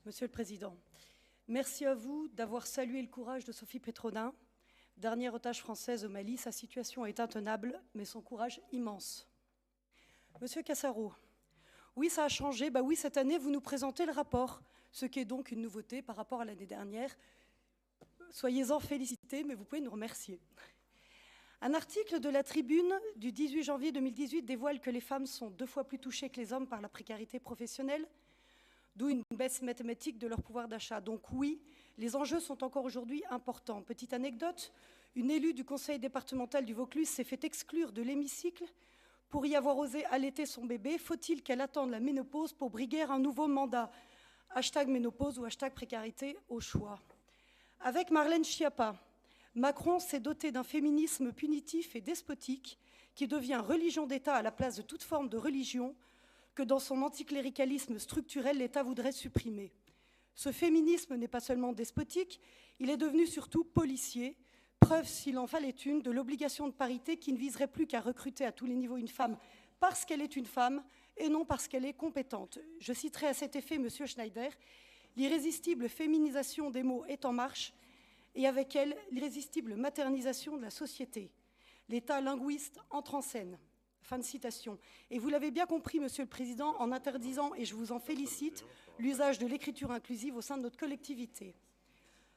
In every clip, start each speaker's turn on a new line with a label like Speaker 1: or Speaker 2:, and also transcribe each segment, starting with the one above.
Speaker 1: Monsieur le Président, merci à vous d'avoir salué le courage de Sophie Petrodin, dernière otage française au Mali. Sa situation est intenable, mais son courage immense. Monsieur Cassaro, oui, ça a changé. Oui, cette année, vous nous présentez le rapport, ce qui est donc une nouveauté par rapport à l'année dernière. Soyez-en félicités, mais vous pouvez nous remercier. Un article de la Tribune du 18 janvier 2018 dévoile que les femmes sont 2 fois plus touchées que les hommes par la précarité professionnelle, d'où une baisse mathématique de leur pouvoir d'achat. Donc oui, les enjeux sont encore aujourd'hui importants. Petite anecdote, une élue du conseil départemental du Vaucluse s'est fait exclure de l'hémicycle pour y avoir osé allaiter son bébé. Faut-il qu'elle attende la ménopause pour briguer un nouveau mandat? Hashtag ménopause ou hashtag précarité au choix. Avec Marlène Schiappa, Macron s'est doté d'un féminisme punitif et despotique qui devient religion d'État à la place de toute forme de religion que dans son anticléricalisme structurel, l'État voudrait supprimer. Ce féminisme n'est pas seulement despotique, il est devenu surtout policier, preuve, s'il en fallait une, de l'obligation de parité qui ne viserait plus qu'à recruter à tous les niveaux une femme parce qu'elle est une femme et non parce qu'elle est compétente. Je citerai à cet effet M. Schneider, l'irrésistible féminisation des mots est en marche et avec elle, l'irrésistible maternisation de la société. L'État linguiste entre en scène. Fin de citation. Et vous l'avez bien compris, Monsieur le Président, en interdisant, et je vous en félicite, l'usage de l'écriture inclusive au sein de notre collectivité.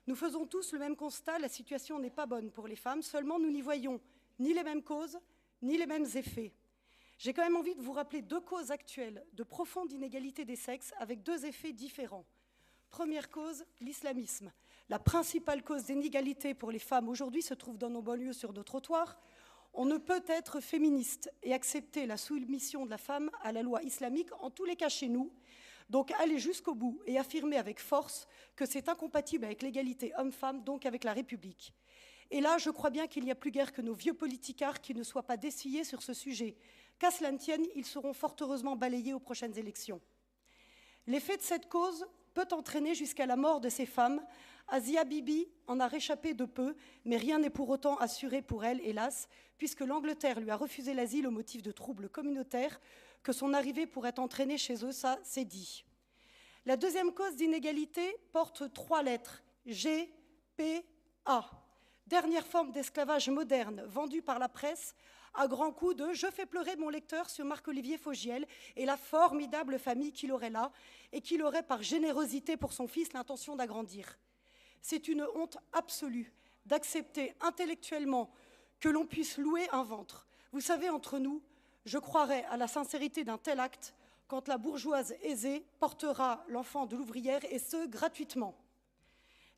Speaker 1: Nous faisons tous le même constat, la situation n'est pas bonne pour les femmes, seulement nous n'y voyons ni les mêmes causes, ni les mêmes effets. J'ai quand même envie de vous rappeler 2 causes actuelles de profonde inégalité des sexes avec 2 effets différents. Première cause, l'islamisme. La principale cause d'inégalité pour les femmes aujourd'hui se trouve dans nos banlieues sur nos trottoirs. On ne peut être féministe et accepter la soumission de la femme à la loi islamique, en tous les cas chez nous. Donc aller jusqu'au bout et affirmer avec force que c'est incompatible avec l'égalité homme-femme, donc avec la République. Et là, je crois bien qu'il n'y a plus guère que nos vieux politicards qui ne soient pas dessillés sur ce sujet. Qu'à cela ne tienne, ils seront fort heureusement balayés aux prochaines élections. L'effet de cette cause peut entraîner jusqu'à la mort de ces femmes. Asia Bibi en a réchappé de peu, mais rien n'est pour autant assuré pour elle, hélas, puisque l'Angleterre lui a refusé l'asile au motif de troubles communautaires, que son arrivée pourrait entraîner chez eux, ça c'est dit. La deuxième cause d'inégalité porte 3 lettres, G, P, A. Dernière forme d'esclavage moderne, vendue par la presse, à grands coups de « je fais pleurer mon lecteur » sur Marc-Olivier Fogiel et la formidable famille qu'il aurait là et qu'il aurait par générosité pour son fils l'intention d'agrandir. C'est une honte absolue d'accepter intellectuellement que l'on puisse louer un ventre. Vous savez, entre nous, je croirais à la sincérité d'un tel acte quand la bourgeoise aisée portera l'enfant de l'ouvrière et ce, gratuitement.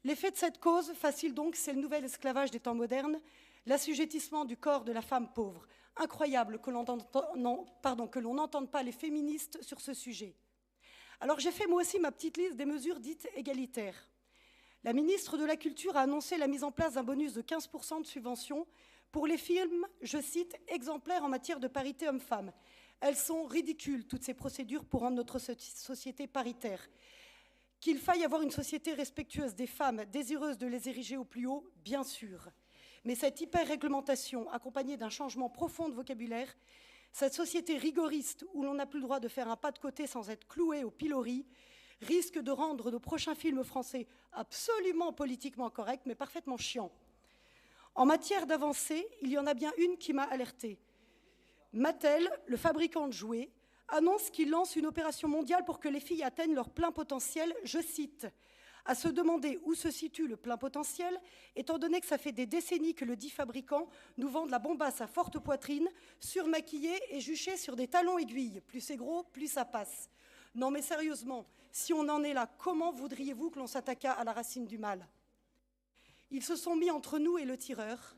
Speaker 1: L'effet de cette cause, facile donc, c'est le nouvel esclavage des temps modernes, l'assujettissement du corps de la femme pauvre. Incroyable que l'on n'entende pas les féministes sur ce sujet. Alors j'ai fait moi aussi ma petite liste des mesures dites égalitaires. La ministre de la Culture a annoncé la mise en place d'un bonus de 15% de subvention pour les films, je cite, exemplaires en matière de parité homme-femme. Elles sont ridicules, toutes ces procédures pour rendre notre société paritaire. Qu'il faille avoir une société respectueuse des femmes, désireuse de les ériger au plus haut, bien sûr. Mais cette hyper-réglementation, accompagnée d'un changement profond de vocabulaire, cette société rigoriste où l'on n'a plus le droit de faire un pas de côté sans être cloué au pilori, risque de rendre nos prochains films français absolument politiquement corrects, mais parfaitement chiants. En matière d'avancée, il y en a bien une qui m'a alertée. Mattel, le fabricant de jouets, annonce qu'il lance une opération mondiale pour que les filles atteignent leur plein potentiel, je cite, « à se demander où se situe le plein potentiel, étant donné que ça fait des décennies que le dit fabricant nous vend de la bombasse à forte poitrine, surmaquillée et juchée sur des talons aiguilles. Plus c'est gros, plus ça passe. » Non mais sérieusement, si on en est là, comment voudriez-vous que l'on s'attaquât à la racine du mal? Ils se sont mis entre nous et le tireur,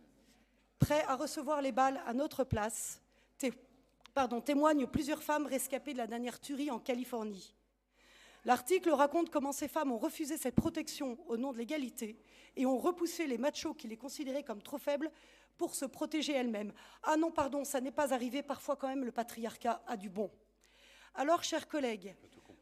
Speaker 1: prêts à recevoir les balles à notre place, témoignent plusieurs femmes rescapées de la dernière tuerie en Californie. L'article raconte comment ces femmes ont refusé cette protection au nom de l'égalité et ont repoussé les machos qui les considéraient comme trop faibles pour se protéger elles-mêmes. Ah non, pardon, ça n'est pas arrivé, parfois quand même le patriarcat a du bon. Alors, chers collègues,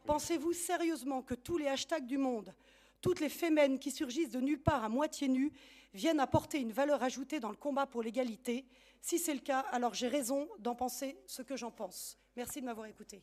Speaker 1: pensez-vous sérieusement que tous les hashtags du monde, toutes les fémènes qui surgissent de nulle part à moitié nues, viennent apporter une valeur ajoutée dans le combat pour l'égalité? Si c'est le cas, alors j'ai raison d'en penser ce que j'en pense. Merci de m'avoir écouté.